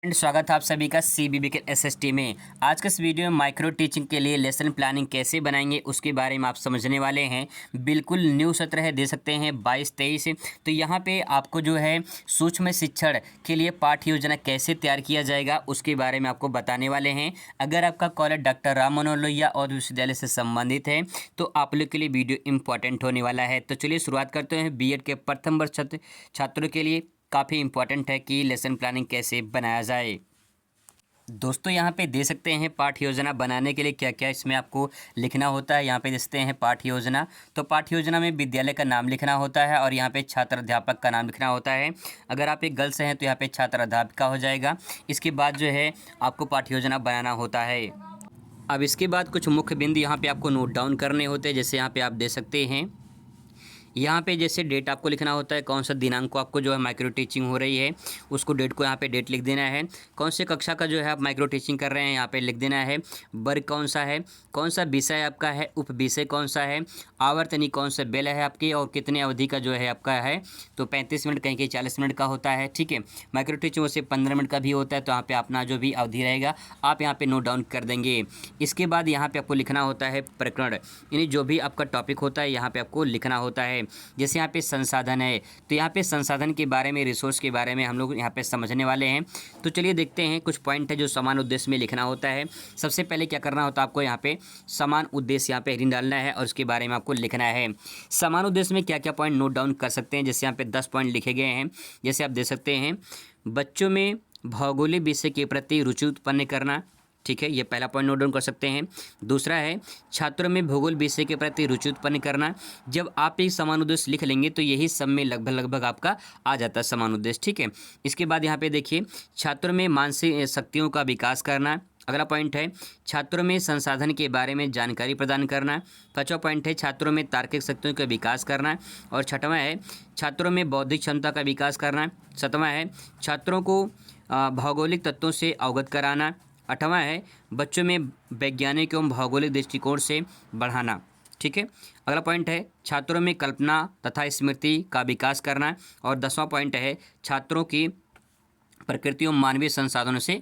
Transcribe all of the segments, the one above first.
स्वागत है आप सभी का CBB के SST में। आज के इस वीडियो में माइक्रो टीचिंग के लिए लेसन प्लानिंग कैसे बनाएंगे उसके बारे में आप समझने वाले हैं। बिल्कुल न्यू सत्र है, दे सकते हैं 22-23। तो यहाँ पे आपको जो है सूक्ष्म शिक्षण के लिए पाठ्य योजना कैसे तैयार किया जाएगा उसके बारे में आपको बताने वाले हैं। अगर आपका कॉलेज डॉक्टर राम मनोहर लोहिया और विश्वविद्यालय से संबंधित है तो आप लोग के लिए वीडियो इंपॉर्टेंट होने वाला है। तो चलिए शुरुआत करते हैं। BEd के प्रथम वर्ष छात्रों के लिए काफ़ी इंपॉर्टेंट है कि लेसन प्लानिंग कैसे बनाया जाए। दोस्तों यहाँ पे दे सकते हैं पाठ्य योजना बनाने के लिए क्या क्या इसमें आपको लिखना होता है। यहाँ पे दे सकते हैं पाठ्य योजना। तो पाठ्य योजना में विद्यालय का नाम लिखना होता है और यहाँ पे छात्र अध्यापक का नाम लिखना होता है। अगर आप एक गर्ल्स हैं तो यहाँ पे छात्र अध्यापिका हो जाएगा। इसके बाद जो है आपको पाठ्य योजना बनाना होता है। अब इसके बाद कुछ मुख्य बिंदु यहाँ पे आपको नोट डाउन करने होते हैं। जैसे यहाँ पे आप दे सकते हैं, यहाँ पे जैसे डेट आपको लिखना होता है, कौन सा दिनांक को आपको जो है माइक्रो टीचिंग हो रही है उसको डेट को यहाँ पे डेट लिख देना है। कौन से कक्षा का जो है आप माइक्रो टीचिंग कर रहे हैं यहाँ पे लिख देना है। वर्ग कौन सा है, कौन सा विषय आपका है, उप विषय कौन सा है, आवर्तनी कौन सा बेल है आपकी और कितने अवधि का जो है आपका है। तो 35 मिनट कहीं कहीं 40 मिनट का होता है। ठीक है, माइक्रो टीचिंग वैसे 15 मिनट का भी होता है। तो यहाँ पे अपना जो भी अवधि रहेगा आप यहाँ पे नोट डाउन कर देंगे। इसके बाद यहाँ पे आपको लिखना होता है प्रकरण, यानी जो भी आपका टॉपिक होता है यहाँ पे आपको लिखना होता है। जैसे यहाँ पे संसाधन है तो यहाँ पे संसाधन के बारे में, रिसोर्स के बारे में हम लोग यहाँ पे समझने वाले हैं। तो चलिए देखते हैं कुछ पॉइंट है जो समान उद्देश्य में लिखना होता है। सबसे पहले क्या करना होता है आपको यहाँ पे समान उद्देश्य यहाँ पे हेडिंग डालना है और उसके बारे में आपको लिखना है। समान उद्देश्य में क्या क्या पॉइंट नोट डाउन कर सकते हैं। जैसे यहाँ पे 10 पॉइंट लिखे गए हैं। जैसे आप दे सकते हैं बच्चों में भौगोलिक विषय के प्रति रुचि उत्पन्न करना। ठीक है, ये पहला पॉइंट नोट डाउन कर सकते हैं। दूसरा है छात्रों में भूगोल विषय के प्रति रुचि उत्पन्न करना। जब आप एक समान उद्देश्य लिख लेंगे तो यही सब में लगभग आपका आ जाता है समान उद्देश्य। ठीक है, इसके बाद यहाँ पे देखिए छात्रों में मानसिक शक्तियों का विकास करना। अगला पॉइंट है छात्रों में संसाधन के बारे में जानकारी प्रदान करना। पांचवा पॉइंट है छात्रों में तार्किक शक्तियों का विकास करना। और छठवां है छात्रों में बौद्धिक क्षमता का विकास करना। सातवां है छात्रों को भौगोलिक तत्वों से अवगत कराना। आठवां है बच्चों में वैज्ञानिक एवं भौगोलिक दृष्टिकोण से बढ़ाना। ठीक है, अगला पॉइंट है छात्रों में कल्पना तथा स्मृति का विकास करना। और 10वां पॉइंट है छात्रों की प्रकृति एवं मानवीय संसाधनों से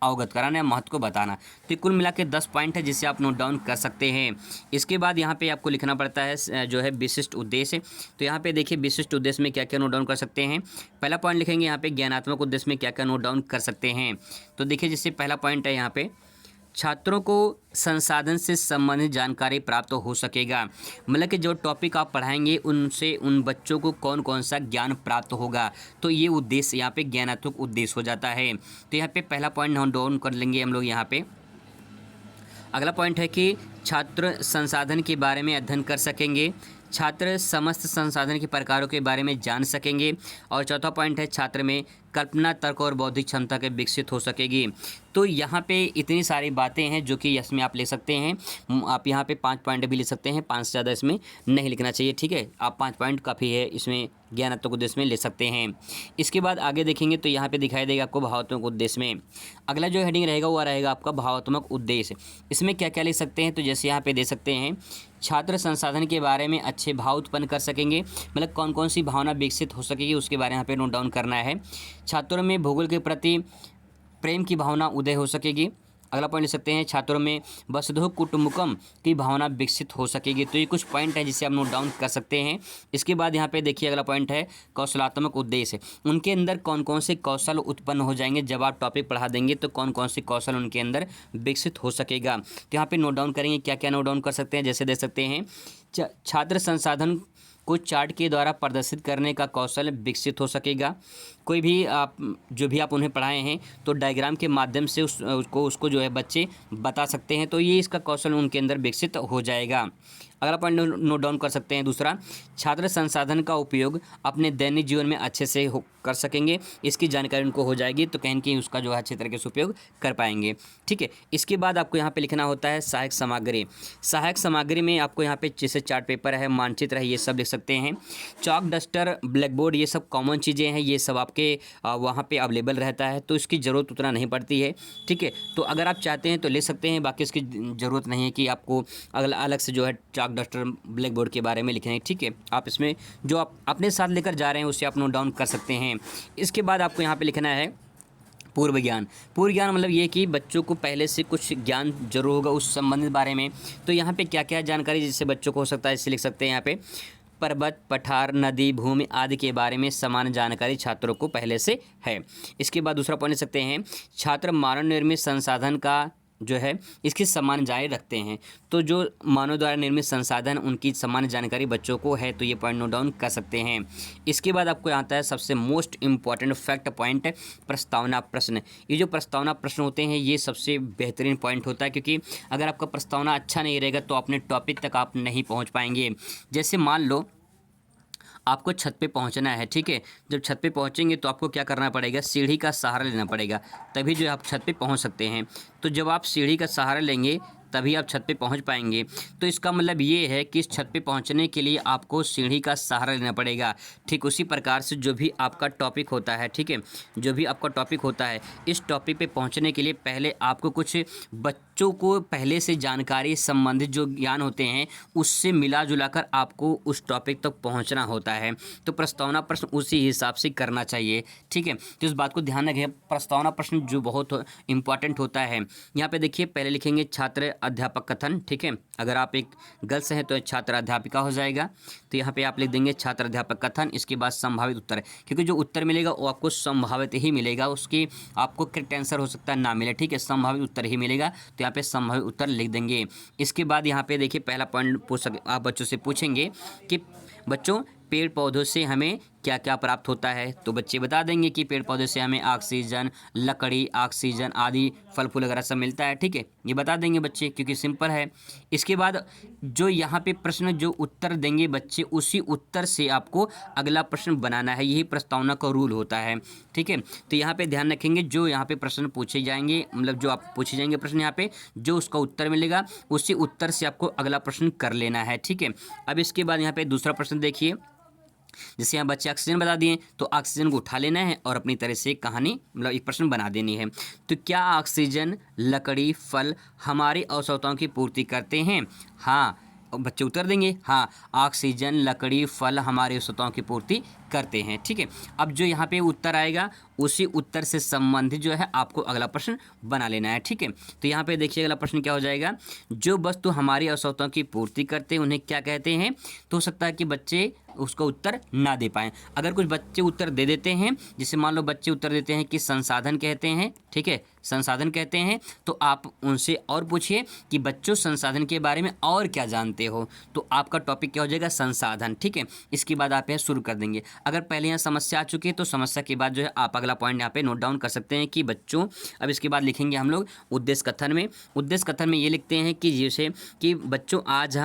अवगत कराना या महत्व को बताना। तो कुल मिला के 10 पॉइंट है जिसे आप नोट डाउन कर सकते हैं। इसके बाद यहाँ पे आपको लिखना पड़ता है जो है विशिष्ट उद्देश्य। तो यहाँ पे देखिए विशिष्ट उद्देश्य में क्या क्या नोट डाउन कर सकते हैं। पहला पॉइंट लिखेंगे यहाँ पे ज्ञानात्मक उद्देश्य में क्या क्या नोट डाउन कर सकते हैं। तो देखिए जैसे पहला पॉइंट है यहाँ पे छात्रों को संसाधन से संबंधित जानकारी प्राप्त हो सकेगा। मतलब कि जो टॉपिक आप पढ़ाएंगे उनसे उन बच्चों को कौन कौन सा ज्ञान प्राप्त होगा। तो ये उद्देश्य यहाँ पे ज्ञानात्मक उद्देश्य हो जाता है। तो यहाँ पे पहला पॉइंट नोट डाउन कर लेंगे हम लोग यहाँ पे। अगला पॉइंट है कि छात्र संसाधन के बारे में अध्ययन कर सकेंगे। छात्र समस्त संसाधन के प्रकारों के बारे में जान सकेंगे। और चौथा पॉइंट है छात्र में कल्पना, तर्क और बौद्धिक क्षमता के विकसित हो सकेगी। तो यहाँ पे इतनी सारी बातें हैं जो कि इसमें आप ले सकते हैं। आप यहाँ पे 5 पॉइंट भी ले सकते हैं, 5 से ज़्यादा इसमें नहीं लिखना चाहिए। ठीक है, आप 5 पॉइंट काफ़ी है इसमें ज्ञानात्मक उद्देश्य में ले सकते हैं। इसके बाद आगे देखेंगे तो यहाँ पे दिखाई देगा आपको भावात्मक उद्देश्य में। अगला जो हेडिंग रहेगा वो रहेगा आपका भावात्मक उद्देश्य। इसमें क्या क्या लिख सकते हैं तो जैसे यहाँ पे दे सकते हैं छात्र संसाधन के बारे में अच्छे भाव उत्पन्न कर सकेंगे। मतलब कौन कौन सी भावना विकसित हो सकेगी उसके बारे में यहाँ पे नोट डाउन करना है। छात्रों में भूगोल के प्रति प्रेम की भावना उदय हो सकेगी। अगला पॉइंट ले सकते हैं छात्रों में वसुधैव कुटुम्बकम की भावना विकसित हो सकेगी। तो ये कुछ पॉइंट है जिसे आप नोट डाउन कर सकते हैं। इसके बाद यहाँ पे देखिए अगला पॉइंट है कौशलात्मक उद्देश्य। उनके अंदर कौन कौन से कौशल उत्पन्न हो जाएंगे जब आप टॉपिक पढ़ा देंगे तो कौन कौन से कौशल उनके अंदर विकसित हो सकेगा। तो यहाँ पे नोट डाउन करेंगे क्या क्या नोट डाउन कर सकते हैं। जैसे दे सकते हैं छात्र संसाधन को चार्ट के द्वारा प्रदर्शित करने का कौशल विकसित हो सकेगा। कोई भी आप जो भी आप उन्हें पढ़ाए हैं तो डायग्राम के माध्यम से उसको जो है बच्चे बता सकते हैं। तो ये इसका कौशल उनके अंदर विकसित हो जाएगा। अगला पॉइंट नोट डाउन कर सकते हैं दूसरा, छात्र संसाधन का उपयोग अपने दैनिक जीवन में अच्छे से कर सकेंगे। इसकी जानकारी उनको हो जाएगी तो कहीं कहीं उसका जो है अच्छे तरीके से उपयोग कर पाएंगे। ठीक है, इसके बाद आपको यहाँ पे लिखना होता है सहायक सामग्री। सहायक सामग्री में आपको यहाँ पे जैसे चार्ट पेपर है, मानचित्र है, ये सब लिख सकते हैं। चॉक, डस्टर, ब्लैक बोर्ड ये सब कॉमन चीज़ें हैं, ये सब आपके वहाँ पे अवेलेबल रहता है तो इसकी ज़रूरत उतना नहीं पड़ती है। ठीक है, तो अगर आप चाहते हैं तो ले सकते हैं, बाकी इसकी ज़रूरत नहीं है कि आपको अलग से जो है चॉक, डस्टर, ब्लैक बोर्ड के बारे में लिखना है। ठीक है, आप इसमें जो आप अपने साथ लेकर जा रहे हैं उसे आप नोट डाउन कर सकते हैं। इसके बाद आपको यहाँ पे लिखना है पूर्व ज्ञान। पूर्व ज्ञान मतलब ये कि बच्चों को पहले से कुछ ज्ञान जरूर होगा उस संबंधित बारे में। तो यहाँ पे क्या क्या जानकारी जिससे बच्चों को हो सकता है, इसे लिख सकते हैं यहाँ पे, पर्वत, पठार, नदी, भूमि आदि के बारे में समान जानकारी छात्रों को पहले से है। इसके बाद दूसरा पॉइंट लिख सकते हैं, छात्र मानव निर्मित संसाधन का जो है इसकी समान जारी रखते हैं। तो जो मानव द्वारा निर्मित संसाधन उनकी समान जानकारी बच्चों को है, तो ये पॉइंट नोट डाउन कर सकते हैं। इसके बाद आपको आता है सबसे मोस्ट इम्पॉर्टेंट फैक्ट पॉइंट, प्रस्तावना प्रश्न। ये जो प्रस्तावना प्रश्न होते हैं ये सबसे बेहतरीन पॉइंट होता है, क्योंकि अगर आपका प्रस्तावना अच्छा नहीं रहेगा तो अपने टॉपिक तक आप नहीं पहुँच पाएंगे। जैसे मान लो आपको छत पे पहुंचना है, ठीक है। जब छत पे पहुंचेंगे तो आपको क्या करना पड़ेगा, सीढ़ी का सहारा लेना पड़ेगा, तभी जो आप छत पे पहुंच सकते हैं। तो जब आप सीढ़ी का सहारा लेंगे तभी आप छत पे पहुंच पाएंगे। तो इसका मतलब ये है कि इस छत पे पहुंचने के लिए आपको सीढ़ी का सहारा लेना पड़ेगा। ठीक उसी प्रकार से जो भी आपका टॉपिक होता है, ठीक है, जो भी आपका टॉपिक होता है, इस टॉपिक पे पहुंचने के लिए पहले आपको कुछ बच्चों को पहले से जानकारी संबंधित जो ज्ञान होते हैं उससे मिला जुला कर आपको उस टॉपिक तक पहुँचना होता है। तो प्रस्तावना प्रश्न उसी हिसाब से करना चाहिए, ठीक है। तो इस बात को ध्यान रखें, प्रस्तावना प्रश्न जो बहुत इंपॉर्टेंट होता है। यहाँ पे देखिए पहले लिखेंगे छात्र अध्यापक कथन, ठीक है। अगर आप एक गर्ल्स हैं तो छात्र अध्यापिका हो जाएगा। तो यहाँ पे आप लिख देंगे छात्र अध्यापक कथन। इसके बाद संभावित उत्तर, क्योंकि जो उत्तर मिलेगा वो आपको संभावित ही मिलेगा, उसकी आपको करेक्ट आंसर हो सकता है ना मिले, ठीक है, संभावित उत्तर ही मिलेगा। तो यहाँ पे संभावित उत्तर लिख देंगे। इसके बाद यहाँ पे देखिए पहला पॉइंट आप बच्चों से पूछेंगे कि बच्चों पेड़ पौधों से हमें क्या क्या प्राप्त होता है। तो बच्चे बता देंगे कि पेड़ पौधे से हमें ऑक्सीजन, लकड़ी, ऑक्सीजन आदि फल फूल वगैरह सब मिलता है, ठीक है, ये बता देंगे बच्चे, क्योंकि सिंपल है। इसके बाद जो यहाँ पे प्रश्न जो उत्तर देंगे बच्चे, उसी उत्तर से आपको अगला प्रश्न बनाना है, यही प्रस्तावना का रूल होता है, ठीक है। तो यहाँ पे ध्यान रखेंगे जो यहाँ पे प्रश्न पूछे जाएंगे, मतलब जो आप पूछे जाएंगे प्रश्न यहाँ पे, जो उसका उत्तर मिलेगा उसी उत्तर से आपको अगला प्रश्न कर लेना है, ठीक है। अब इसके बाद यहाँ पे दूसरा प्रश्न देखिए, जैसे यहाँ बच्चे ऑक्सीजन बता दिए तो ऑक्सीजन को उठा लेना है और अपनी तरह से कहानी मतलब एक प्रश्न बना देनी है। तो क्या ऑक्सीजन, लकड़ी, फल हमारी आवश्यकताओं की पूर्ति करते हैं? हाँ, बच्चे उत्तर देंगे हाँ, ऑक्सीजन, लकड़ी, फल हमारी आवश्यकताओं की पूर्ति करते हैं, ठीक है। अब जो यहाँ पे उत्तर आएगा उसी उत्तर से संबंधित जो है आपको अगला प्रश्न बना लेना है, ठीक है। तो यहाँ पे देखिए अगला प्रश्न क्या हो जाएगा, जो वस्तु हमारी आवश्यकताओं की पूर्ति करते हैं उन्हें क्या कहते हैं? तो हो सकता है कि बच्चे उसका उत्तर ना दे पाएँ। अगर कुछ बच्चे उत्तर दे देते हैं, जैसे मान लो बच्चे उत्तर देते हैं कि संसाधन कहते हैं, ठीक है, संसाधन कहते हैं, तो आप उनसे और पूछिए कि बच्चों संसाधन के बारे में और क्या जानते हो। तो आपका टॉपिक क्या हो जाएगा, संसाधन, ठीक है। इसके बाद आप यह शुरू कर देंगे। अगर पहले यहाँ समस्या आ चुकी है तो समस्या के बाद जो है आप अगला पॉइंट यहाँ पे नोट डाउन कर सकते हैं कि बच्चों, अब इसके बाद लिखेंगे हम लोग उद्देश्य कथन में। उद्देश्य कथन में ये लिखते हैं कि जैसे कि बच्चों आज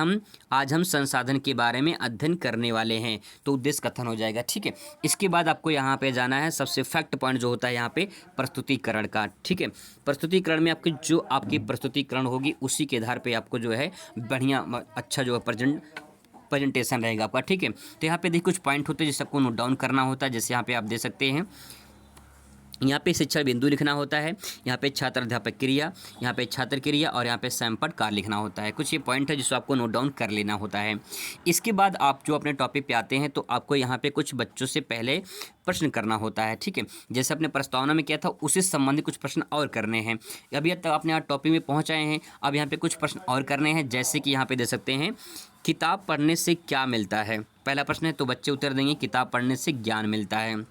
हम संसाधन के बारे में अध्ययन करने वाले हैं, तो उद्देश्य कथन हो जाएगा, ठीक है। इसके बाद आपको यहाँ पे जाना है सबसे फैक्ट पॉइंट जो होता है यहाँ पे प्रस्तुतिकरण का, ठीक है। प्रस्तुतिकरण में आपकी प्रस्तुतिकरण होगी उसी के आधार पे आपको जो है बढ़िया अच्छा जो है प्रेजेंटेशन रहेगा आपका, ठीक है। तो यहाँ पे देखिए कुछ पॉइंट होते हैं जिसे आपको नोट डाउन करना होता है। जैसे यहाँ पे आप दे सकते हैं, यहाँ पे शिक्षण बिंदु लिखना होता है, यहाँ पे छात्र अध्यापक क्रिया, यहाँ पे छात्र क्रिया और यहाँ पे सैंपल कार्य लिखना होता है। कुछ ये पॉइंट है जिसको आपको नोट डाउन कर लेना होता है। इसके बाद आप जो अपने टॉपिक पे आते हैं तो आपको यहाँ पे कुछ बच्चों से पहले प्रश्न करना होता है, ठीक है। जैसे अपने प्रस्तावना में किया था उसी संबंधित कुछ प्रश्न और करने हैं। अभी तक अपने यहाँ टॉपिक में पहुँच आए हैं, अब यहाँ पे कुछ प्रश्न और करने हैं। जैसे कि यहाँ पे दे सकते हैं, किताब पढ़ने से क्या मिलता है? पहला प्रश्न है तो बच्चे उत्तर देंगे किताब पढ़ने से ज्ञान मिलता है।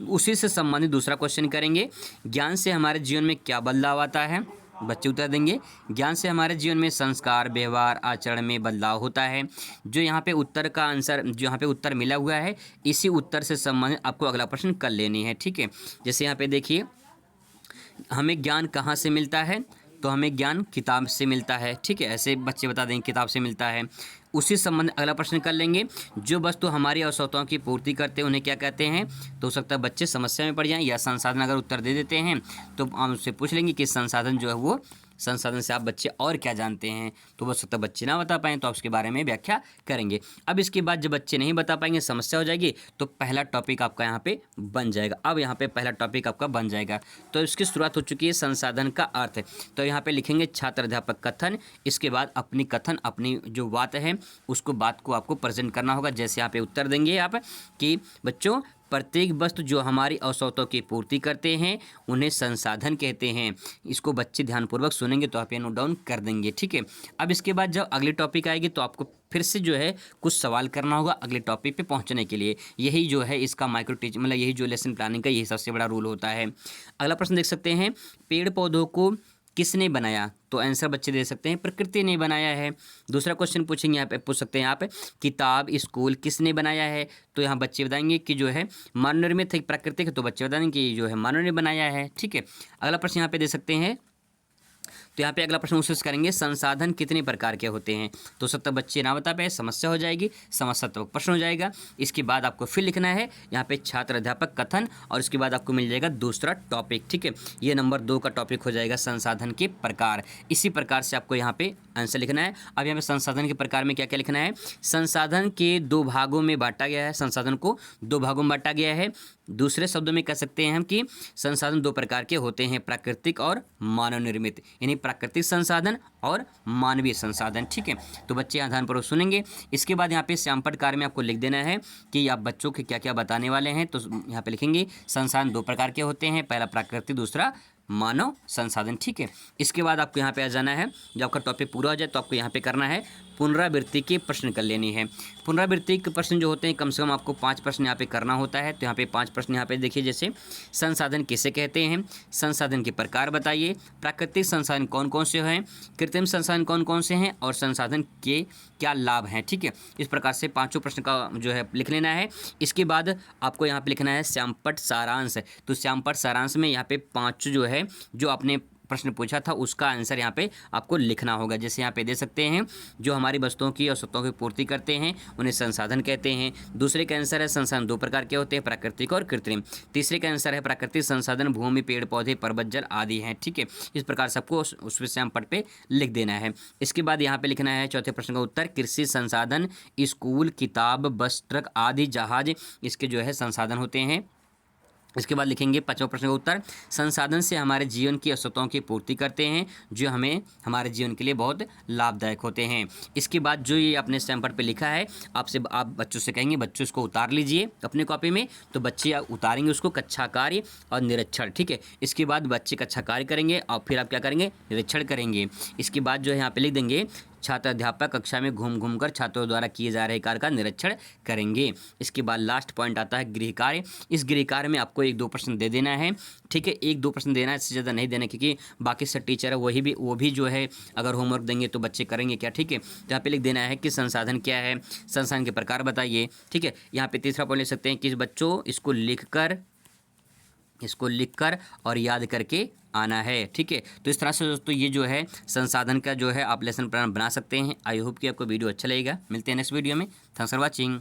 उसी से संबंधित दूसरा क्वेश्चन करेंगे, ज्ञान से हमारे जीवन में क्या बदलाव आता है? बच्चे उत्तर देंगे ज्ञान से हमारे जीवन में संस्कार, व्यवहार, आचरण में बदलाव होता है। जो यहाँ पे उत्तर का आंसर, जो यहाँ पे उत्तर मिला हुआ है, इसी उत्तर से संबंधित आपको अगला प्रश्न कर लेनी है, ठीक है। जैसे यहाँ पे देखिए, हमें ज्ञान कहाँ से मिलता है? तो हमें ज्ञान किताब से मिलता है, ठीक है। ऐसे बच्चे बता देंगे किताब से मिलता है। उसी संबंध अगला प्रश्न कर लेंगे, जो वस्तु हमारी आवश्यकताओं की पूर्ति करते हैं उन्हें क्या कहते हैं? तो हो सकता है बच्चे समस्या में पड़ जाएं या संसाधन अगर उत्तर दे देते हैं तो हम उससे पूछ लेंगे कि संसाधन जो है वो संसाधन से आप बच्चे और क्या जानते हैं, तो हो सकता है बच्चे ना बता पाएँ तो आप उसके बारे में व्याख्या करेंगे। अब इसके बाद जब बच्चे नहीं बता पाएंगे, समस्या हो जाएगी, तो पहला टॉपिक आपका यहाँ पे बन जाएगा। अब यहाँ पे पहला टॉपिक आपका बन जाएगा। तो इसकी शुरुआत हो चुकी है संसाधन का अर्थ। तो यहाँ पे लिखेंगे छात्र अध्यापक कथन। इसके बाद अपनी कथन, अपनी जो बात है उसको बात को आपको प्रेजेंट करना होगा। जैसे यहाँ पे उत्तर देंगे आप कि बच्चों प्रत्येक वस्तु जो हमारी आवश्यकताओं की पूर्ति करते हैं उन्हें संसाधन कहते हैं। इसको बच्चे ध्यानपूर्वक सुनेंगे तो आप ये नोट डाउन कर देंगे, ठीक है। अब इसके बाद जब अगली टॉपिक आएगी तो आपको फिर से जो है कुछ सवाल करना होगा अगले टॉपिक पे पहुंचने के लिए। यही जो है इसका माइक्रो टीच मतलब यही जो लेसन प्लानिंग का यही सबसे बड़ा रूल होता है। अगला प्रश्न देख सकते हैं, पेड़ पौधों को किसने बनाया? तो आंसर बच्चे दे सकते हैं प्रकृति ने बनाया है। दूसरा क्वेश्चन पूछेंगे यहाँ पे, पूछ सकते हैं आप, किताब स्कूल किसने बनाया है? तो यहाँ बच्चे बताएंगे कि जो है मानव निर्मित है प्राकृतिक है, तो बच्चे बताएंगे कि जो है मानव ने बनाया है, ठीक है। अगला प्रश्न यहाँ पे दे सकते हैं, तो यहाँ पे अगला प्रश्न कोशिश करेंगे, संसाधन कितने प्रकार के होते हैं? तो सब तक बच्चे ना बता पाए समस्या हो जाएगी, समस्यात्मक प्रश्न हो जाएगा। इसके बाद आपको फिर लिखना है यहाँ पे छात्र अध्यापक कथन, और इसके बाद आपको मिल जाएगा दूसरा टॉपिक, ठीक है। ये नंबर 2 का टॉपिक हो जाएगा संसाधन के प्रकार। इसी प्रकार से आपको यहाँ पे आंसर लिखना है। अब यहाँ पे संसाधन के प्रकार में क्या क्या लिखना है? संसाधन के 2 भागों में बांटा गया है, संसाधन को 2 भागों में बांटा गया है। दूसरे शब्दों में कह सकते हैं हम कि संसाधन 2 प्रकार के होते हैं, प्राकृतिक और मानव निर्मित, यानी प्राकृतिक संसाधन और मानवीय संसाधन, ठीक है। तो बच्चे यहाँ ध्यानपूर्वक सुनेंगे। इसके बाद यहाँ पे श्यामपट्ट कार्य में आपको लिख देना है कि आप बच्चों के क्या क्या बताने वाले हैं। तो यहाँ पे लिखेंगे संसाधन 2 प्रकार के होते हैं, पहला प्राकृतिक, दूसरा मानव संसाधन, ठीक है। इसके बाद आपको यहाँ पे आ जाना है, जब आपका टॉपिक पूरा हो जाए तो आपको यहाँ पे करना है पुनरावृत्ति के प्रश्न कर लेनी है। पुनरावृत्ति के प्रश्न जो होते हैं कम से कम आपको 5 प्रश्न यहाँ पे करना होता है। तो यहाँ पे 5 प्रश्न यहाँ पे देखिए, जैसे संसाधन किसे कहते हैं, संसाधन के प्रकार बताइए, प्राकृतिक संसाधन कौन कौन से हैं, कृत्रिम संसाधन कौन कौन से हैं, और संसाधन के क्या लाभ हैं, ठीक है। इस प्रकार से 5 प्रश्न का जो है लिख लेना है। इसके बाद आपको यहाँ पे लिखना है श्यामपट्ट सारांश। तो श्यामपट्ट सारांश में यहाँ पे 5 जो है जो आपने प्रश्न पूछा था उसका आंसर यहाँ पे आपको लिखना होगा। जैसे यहाँ पे दे सकते हैं, जो हमारी वस्तुओं की आवश्यकताओं की पूर्ति करते हैं उन्हें संसाधन कहते हैं। दूसरे का आंसर है संसाधन 2 प्रकार के होते हैं, प्राकृतिक और कृत्रिम। तीसरे का आंसर है प्राकृतिक संसाधन भूमि, पेड़ पौधे, पर्वत, जल आदि हैं, ठीक है। इस प्रकार सबको उस श्यामपट्ट पे लिख देना है। इसके बाद यहाँ पे लिखना है चौथे प्रश्न का उत्तर, कृषि संसाधन स्कूल, किताब, बस, ट्रक आदि, जहाज, इसके जो है संसाधन होते हैं। इसके बाद लिखेंगे 5वां प्रश्न का उत्तर, संसाधन से हमारे जीवन की आवश्यकताओं की पूर्ति करते हैं जो हमें हमारे जीवन के लिए बहुत लाभदायक होते हैं। इसके बाद जो ये अपने श्यामपट्ट पे लिखा है आप बच्चों से कहेंगे बच्चों इसको उतार लीजिए अपने कॉपी में। तो बच्चे उतारेंगे उसको, कक्षा कार्य और निरीक्षण, ठीक है। इसके बाद बच्चे कक्षा कार्य करेंगे और फिर आप क्या करेंगे, निरीक्षण करेंगे। इसके बाद जो है यहाँ पे लिख देंगे छात्र अध्यापक कक्षा में घूम घूम कर छात्रों द्वारा किए जा रहे कार्य का निरीक्षण करेंगे। इसके बाद लास्ट पॉइंट आता है गृह कार्य। इस गृह कार्य में आपको 1-2 प्रश्न दे देना है, ठीक है। 1-2 प्रश्न देना है, इससे ज़्यादा नहीं देना, क्योंकि बाकी सब टीचर है वो भी जो है अगर होमवर्क देंगे तो बच्चे करेंगे क्या, ठीक है। तो यहाँ पे लिख देना है कि संसाधन क्या है, संसाधन के प्रकार बताइए, ठीक है। यहाँ पे तीसरा पॉइंट लिख सकते हैं कि बच्चों इसको लिखकर और याद करके आना है, ठीक है। तो इस तरह से दोस्तों ये जो है संसाधन का जो है आप लेसन प्लान बना सकते हैं। आई होप कि आपको वीडियो अच्छा लगेगा। मिलते हैं नेक्स्ट वीडियो में। Thanks for watching.